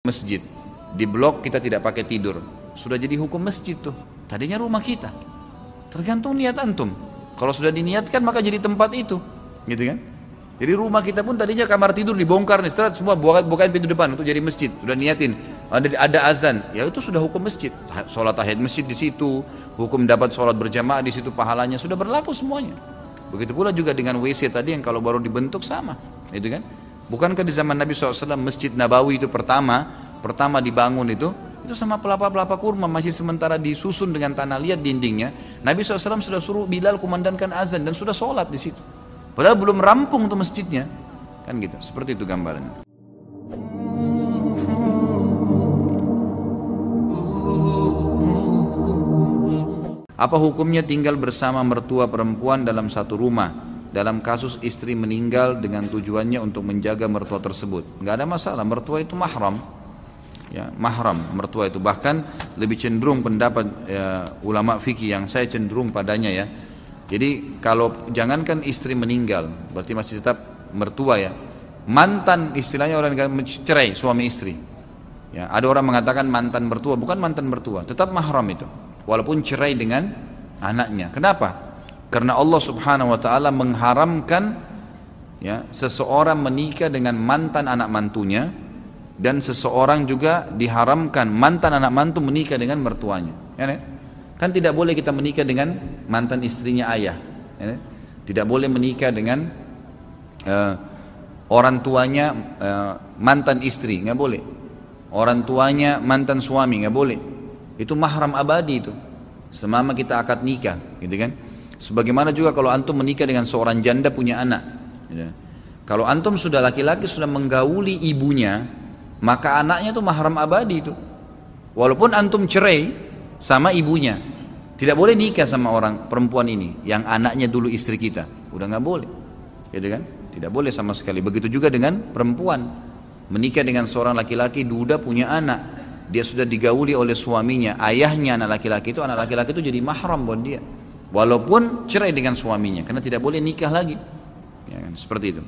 masjid. Di blok kita tidak pakai tidur. Sudah jadi hukum masjid tuh. Tadinya rumah kita. Tergantung niat antum. Kalau sudah diniatkan maka jadi tempat itu. Gitu kan? Jadi rumah kita pun tadinya kamar tidur dibongkar nih, semua bukain pintu depan untuk jadi masjid. Sudah niatin, ada azan, ya itu sudah hukum masjid. Sholat tahiyat masjid di situ, hukum dapat sholat berjamaah di situ, pahalanya sudah berlaku semuanya. Begitu pula juga dengan WC tadi yang kalau baru dibentuk sama, itu kan? Bukankah di zaman Nabi SAW Masjid Nabawi itu pertama dibangun itu sama pelapa-pelapa kurma masih sementara disusun dengan tanah liat dindingnya. Nabi SAW sudah suruh Bilal kumandangkan azan dan sudah sholat di situ. Padahal belum rampung tuh masjidnya, kan gitu. Seperti itu gambarannya. Apa hukumnya tinggal bersama mertua perempuan dalam satu rumah dalam kasus istri meninggal dengan tujuannya untuk menjaga mertua tersebut? Nggak ada masalah, mertua itu mahram, ya mahram mertua itu. Bahkan lebih cenderung pendapat ulama fikih yang saya cenderung padanya ya. Jadi kalau jangankan istri meninggal, berarti masih tetap mertua ya. Mantan istilahnya orang cerai suami istri. Ya, ada orang mengatakan mantan mertua, bukan mantan mertua, tetap mahram itu. Walaupun cerai dengan anaknya. Kenapa? Karena Allah Subhanahu wa taala mengharamkan ya seseorang menikah dengan mantan anak mantunya, dan seseorang juga diharamkan mantan anak mantu menikah dengan mertuanya. Ya, kan tidak boleh kita menikah dengan mantan istrinya ayah, ya? Tidak boleh menikah dengan orang tuanya mantan istri, nggak boleh. Orang tuanya mantan suami, nggak boleh. Itu mahram abadi itu, selama kita akad nikah, gitu kan? Sebagaimana juga kalau antum menikah dengan seorang janda punya anak, gitu. Kalau antum sudah laki-laki sudah menggauli ibunya, maka anaknya itu mahram abadi itu. Walaupun antum cerai sama ibunya, tidak boleh nikah sama orang perempuan ini yang anaknya dulu istri kita, udah nggak boleh, gitu kan? Tidak boleh sama sekali. Begitu juga dengan perempuan menikah dengan seorang laki-laki, duda punya anak, dia sudah digauli oleh suaminya, ayahnya anak laki-laki itu jadi mahram buat dia, walaupun cerai dengan suaminya, karena tidak boleh nikah lagi, ya kan? Seperti itu.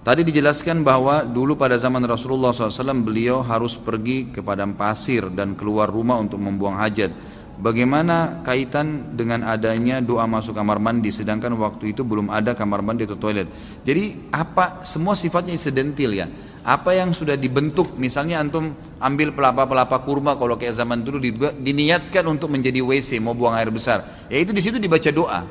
Tadi dijelaskan bahwa dulu pada zaman Rasulullah SAW beliau harus pergi ke padang pasir dan keluar rumah untuk membuang hajat. Bagaimana kaitan dengan adanya doa masuk kamar mandi sedangkan waktu itu belum ada kamar mandi atau toilet? Jadi apa semua sifatnya insidental ya. Apa yang sudah dibentuk, misalnya antum ambil pelapa-pelapa kurma kalau kayak zaman dulu diniatkan untuk menjadi WC, mau buang air besar, ya itu di situ dibaca doa.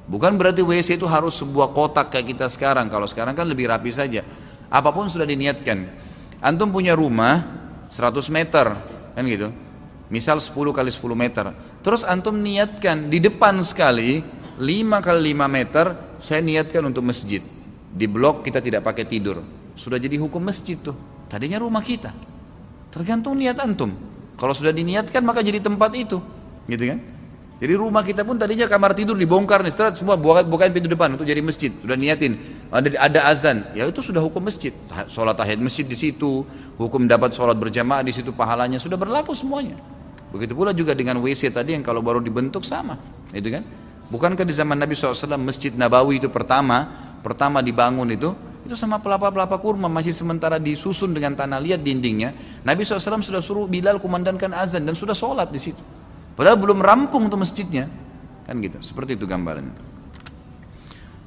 Bukan berarti WC itu harus sebuah kotak kayak kita sekarang. Kalau sekarang kan lebih rapi saja. Apapun sudah diniatkan. Antum punya rumah 100 meter, kan gitu. Misal 10 kali 10 meter. Terus antum niatkan di depan sekali 5 kali 5 meter, saya niatkan untuk masjid. Di blok kita tidak pakai tidur. Sudah jadi hukum masjid tuh. Tadinya rumah kita. Tergantung niat antum. Kalau sudah diniatkan maka jadi tempat itu, gitu kan? Jadi rumah kita pun tadinya kamar tidur dibongkar nih, semua bukain pintu depan untuk jadi masjid. Sudah niatin, ada azan, ya itu sudah hukum masjid. Sholat tahiyat masjid di situ, hukum dapat sholat berjamaah di situ, pahalanya sudah berlaku semuanya. Begitu pula juga dengan WC tadi yang kalau baru dibentuk sama, itu kan? Bukankah di zaman Nabi SAW Masjid Nabawi itu pertama dibangun itu sama pelapa-pelapa kurma masih sementara disusun dengan tanah liat dindingnya. Nabi SAW sudah suruh Bilal kumandangkan azan dan sudah sholat di situ. Padahal belum rampung tuh masjidnya, kan gitu. Seperti itu gambarannya.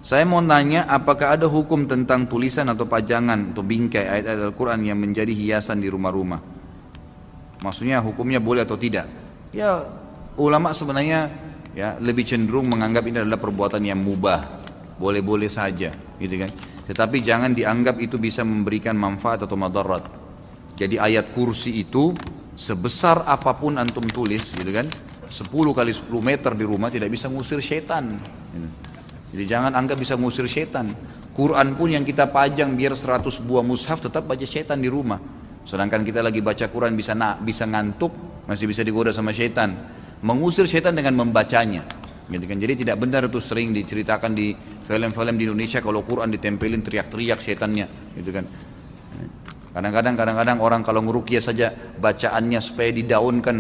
Saya mau nanya, apakah ada hukum tentang tulisan atau pajangan atau bingkai ayat-ayat Al-Quran yang menjadi hiasan di rumah-rumah? Maksudnya hukumnya boleh atau tidak? Ya ulama sebenarnya ya lebih cenderung menganggap ini adalah perbuatan yang mubah, boleh-boleh saja, gitu kan. Tetapi jangan dianggap itu bisa memberikan manfaat atau madarat. Jadi ayat kursi itu sebesar apapun antum tulis, gitu kan, 10 kali 10 meter di rumah tidak bisa ngusir setan. Jadi jangan anggap bisa ngusir setan. Quran pun yang kita pajang biar 100 buah mushaf tetap baca setan di rumah. Sedangkan kita lagi baca Quran bisa ngantuk, masih bisa digoda sama setan. Mengusir setan dengan membacanya, gitu kan. Jadi tidak benar itu sering diceritakan di film-film di Indonesia kalau Quran ditempelin teriak-teriak setannya, gitu kan. Kadang-kadang orang kalau ngeruqyah saja bacaannya supaya didaunkan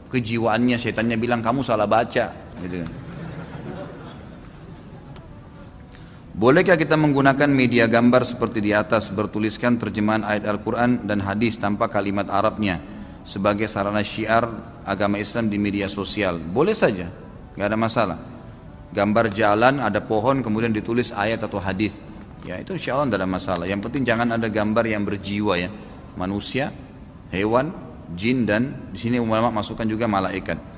kejiwaannya, setannya bilang kamu salah baca, gitu kan. Bolehkah kita menggunakan media gambar seperti di atas bertuliskan terjemahan ayat Al-Quran dan hadis tanpa kalimat Arabnya sebagai sarana syiar agama Islam di media sosial? Boleh saja, nggak ada masalah. Gambar jalan, ada pohon, kemudian ditulis ayat atau hadis, ya itu insya Allah tidak ada masalah. Yang penting jangan ada gambar yang berjiwa ya, manusia, hewan, jin, dan di sini ulama masukkan juga malaikat.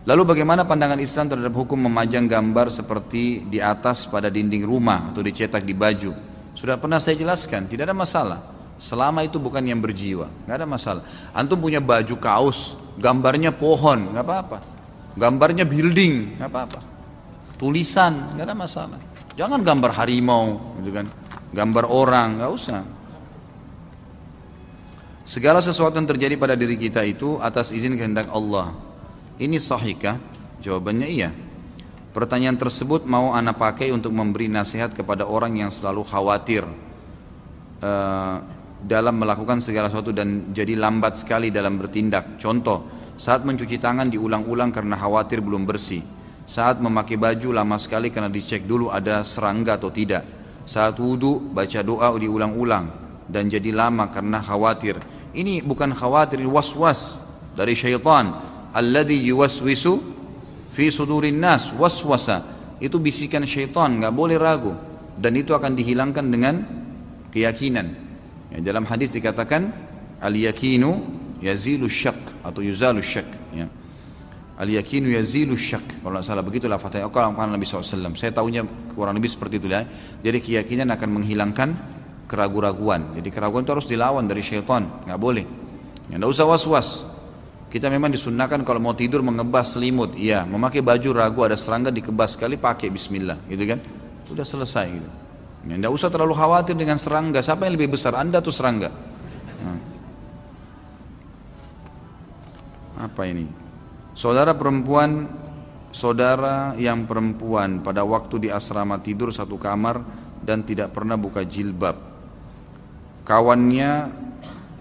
Lalu bagaimana pandangan Islam terhadap hukum memajang gambar seperti di atas pada dinding rumah atau dicetak di baju? Sudah pernah saya jelaskan, tidak ada masalah. Selama itu bukan yang berjiwa, nggak ada masalah. Antum punya baju kaos, gambarnya pohon, nggak apa-apa. Gambarnya building, nggak apa-apa. Tulisan, nggak ada masalah. Jangan gambar harimau, gitu kan? Gambar orang, nggak usah. Segala sesuatu yang terjadi pada diri kita itu atas izin kehendak Allah. Ini sahihkah? Jawabannya iya. Pertanyaan tersebut mau ana pakai untuk memberi nasihat kepada orang yang selalu khawatir dalam melakukan segala sesuatu dan jadi lambat sekali dalam bertindak. Contoh, saat mencuci tangan diulang-ulang karena khawatir belum bersih. Saat memakai baju lama sekali karena dicek dulu ada serangga atau tidak. Saat wudu baca doa diulang-ulang dan jadi lama karena khawatir. Ini bukan khawatir, ini was-was dari syaitan. Alladhi yuwaswisu fi sudurin nas, waswasa. Itu bisikan syaitan, nggak boleh ragu. Dan itu akan dihilangkan dengan keyakinan. Ya, dalam hadis dikatakan al-yakinu yazilu syak atau yuzalu syak. Ya. Al-yakinu yazilu syak. Kalau tidak salah begitulah fatihah Nabi SAW. Saya tahunya kurang lebih seperti itu ya. Jadi keyakinan akan menghilangkan keraguan-raguan. Jadi keraguan itu harus dilawan dari syaitan, nggak boleh. Ya, nggak usah was-was. Kita memang disunnahkan kalau mau tidur mengebas selimut, iya. Memakai baju ragu ada serangga dikebas sekali pakai Bismillah, gitu kan? Sudah selesai gitu. Ya, tidak usah terlalu khawatir dengan serangga. Siapa yang lebih besar, Anda atau serangga? Nah. Apa ini? Saudara yang perempuan pada waktu di asrama tidur satu kamar dan tidak pernah buka jilbab. Kawannya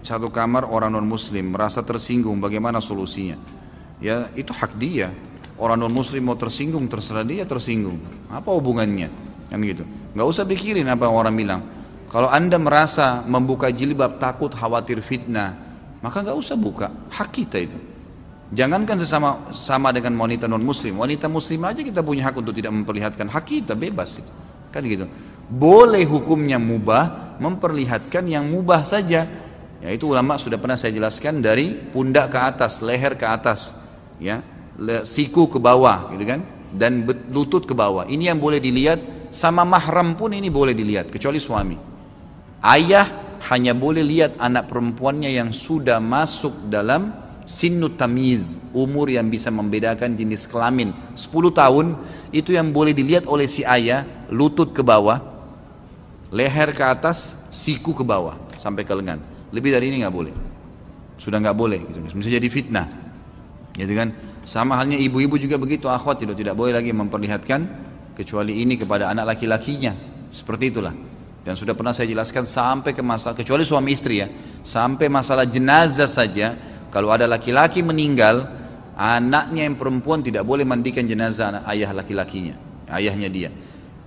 satu kamar orang non muslim merasa tersinggung, bagaimana solusinya? Ya itu hak dia. Orang non muslim mau tersinggung terserah dia tersinggung. Apa hubungannya? Kan gitu. Nggak usah pikirin apa orang bilang. Kalau anda merasa membuka jilbab takut khawatir fitnah, maka nggak usah buka. Hak kita itu. Jangankan sama dengan wanita non muslim. Wanita muslim aja kita punya hak untuk tidak memperlihatkan. Hak kita bebas itu. Kan gitu. Boleh hukumnya mubah memperlihatkan yang mubah saja. Ya itu ulama sudah pernah saya jelaskan dari pundak ke atas, leher ke atas, ya, siku ke bawah, gitu kan, dan lutut ke bawah. Ini yang boleh dilihat, sama mahram pun ini boleh dilihat, kecuali suami. Ayah hanya boleh lihat anak perempuannya yang sudah masuk dalam sinnut tamiz, umur yang bisa membedakan jenis kelamin. 10 tahun itu yang boleh dilihat oleh si ayah, lutut ke bawah, leher ke atas, siku ke bawah sampai ke lengan. Lebih dari ini nggak boleh, sudah nggak boleh, gitu. Bisa jadi fitnah, gitu kan? Sama halnya ibu-ibu juga begitu, akhwat tidak boleh lagi memperlihatkan kecuali ini kepada anak laki-lakinya, seperti itulah. Dan sudah pernah saya jelaskan sampai ke masalah kecuali suami istri ya, sampai masalah jenazah saja, kalau ada laki-laki meninggal, anaknya yang perempuan tidak boleh mandikan jenazah ayah laki-lakinya, ayahnya dia.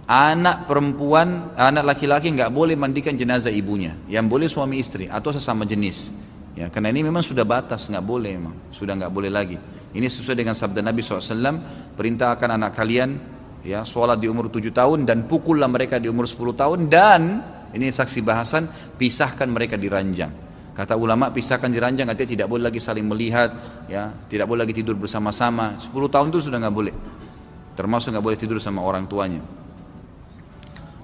Anak perempuan, anak laki-laki nggak boleh mandikan jenazah ibunya. Yang boleh suami istri atau sesama jenis. Ya, karena ini memang sudah batas, nggak boleh memang, sudah nggak boleh lagi. Ini sesuai dengan sabda Nabi SAW, perintahkan anak kalian, ya, sholat di umur 7 tahun dan pukullah mereka di umur 10 tahun dan ini saksi bahasan, pisahkan mereka di ranjang. Kata ulama pisahkan di ranjang artinya tidak boleh lagi saling melihat, ya, tidak boleh lagi tidur bersama-sama. 10 tahun itu sudah nggak boleh. Termasuk nggak boleh tidur sama orang tuanya.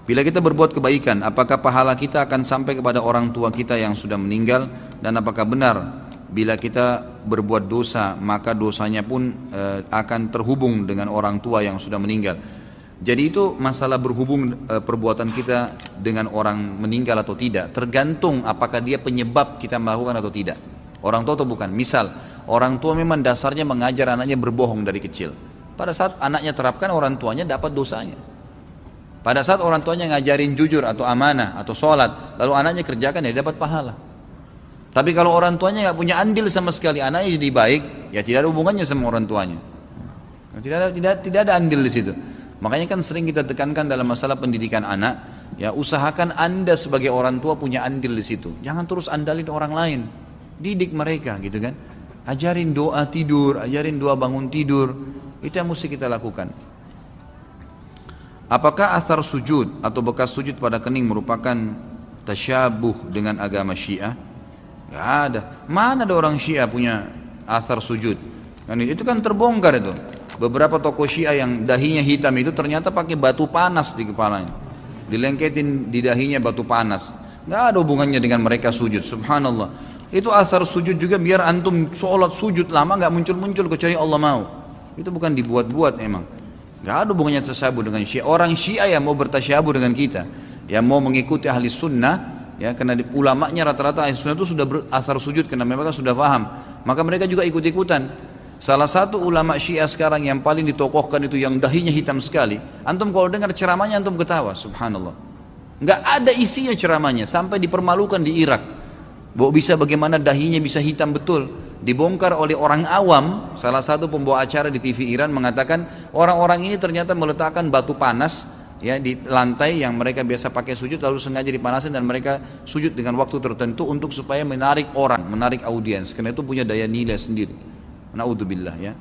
Bila kita berbuat kebaikan, apakah pahala kita akan sampai kepada orang tua kita yang sudah meninggal? Dan apakah benar bila kita berbuat dosa, maka dosanya pun akan terhubung dengan orang tua yang sudah meninggal? Jadi itu masalah berhubung perbuatan kita dengan orang meninggal atau tidak, tergantung apakah dia penyebab kita melakukan atau tidak. Orang tua atau bukan. Misal, orang tua memang dasarnya mengajar anaknya berbohong dari kecil. Pada saat anaknya terapkan, orang tuanya dapat dosanya. Pada saat orang tuanya ngajarin jujur atau amanah atau sholat, lalu anaknya kerjakan, ya dapat pahala. Tapi kalau orang tuanya nggak punya andil sama sekali, anaknya jadi baik, ya tidak ada hubungannya sama orang tuanya. Tidak ada andil di situ. Makanya kan sering kita tekankan dalam masalah pendidikan anak, ya usahakan Anda sebagai orang tua punya andil di situ. Jangan terus andalin orang lain. Didik mereka gitu kan. Ajarin doa tidur, ajarin doa bangun tidur. Itu yang mesti kita lakukan. Apakah athar sujud atau bekas sujud pada kening merupakan tasyabuh dengan agama Syiah? Gak ada. Mana ada orang Syiah punya athar sujud? Itu kan terbongkar itu. Beberapa tokoh Syiah yang dahinya hitam itu ternyata pakai batu panas di kepalanya. Dilengketin di dahinya batu panas. Gak ada hubungannya dengan mereka sujud. Subhanallah. Itu athar sujud juga biar antum sholat sujud lama gak muncul-muncul kecuali Allah mau. Itu bukan dibuat-buat emang. Gak ada hubungannya tasyabuh dengan Syiah. Orang Syiah yang mau bertasyabuh dengan kita, yang mau mengikuti ahli sunnah, ya karena ulamanya rata-rata ahli sunnah itu sudah berathar sujud karena mereka sudah paham. Maka mereka juga ikut-ikutan. Salah satu ulama Syiah sekarang yang paling ditokohkan itu yang dahinya hitam sekali. Antum kalau dengar ceramahnya antum ketawa, subhanallah. Nggak ada isinya ceramahnya, sampai dipermalukan di Irak. Bahwa bisa bagaimana dahinya bisa hitam betul. Dibongkar oleh orang awam, salah satu pembawa acara di TV Iran mengatakan orang-orang ini ternyata meletakkan batu panas ya di lantai yang mereka biasa pakai sujud lalu sengaja dipanasin dan mereka sujud dengan waktu tertentu untuk supaya menarik orang, menarik audiens. Karena itu punya daya nilai sendiri. Naudzubillah ya.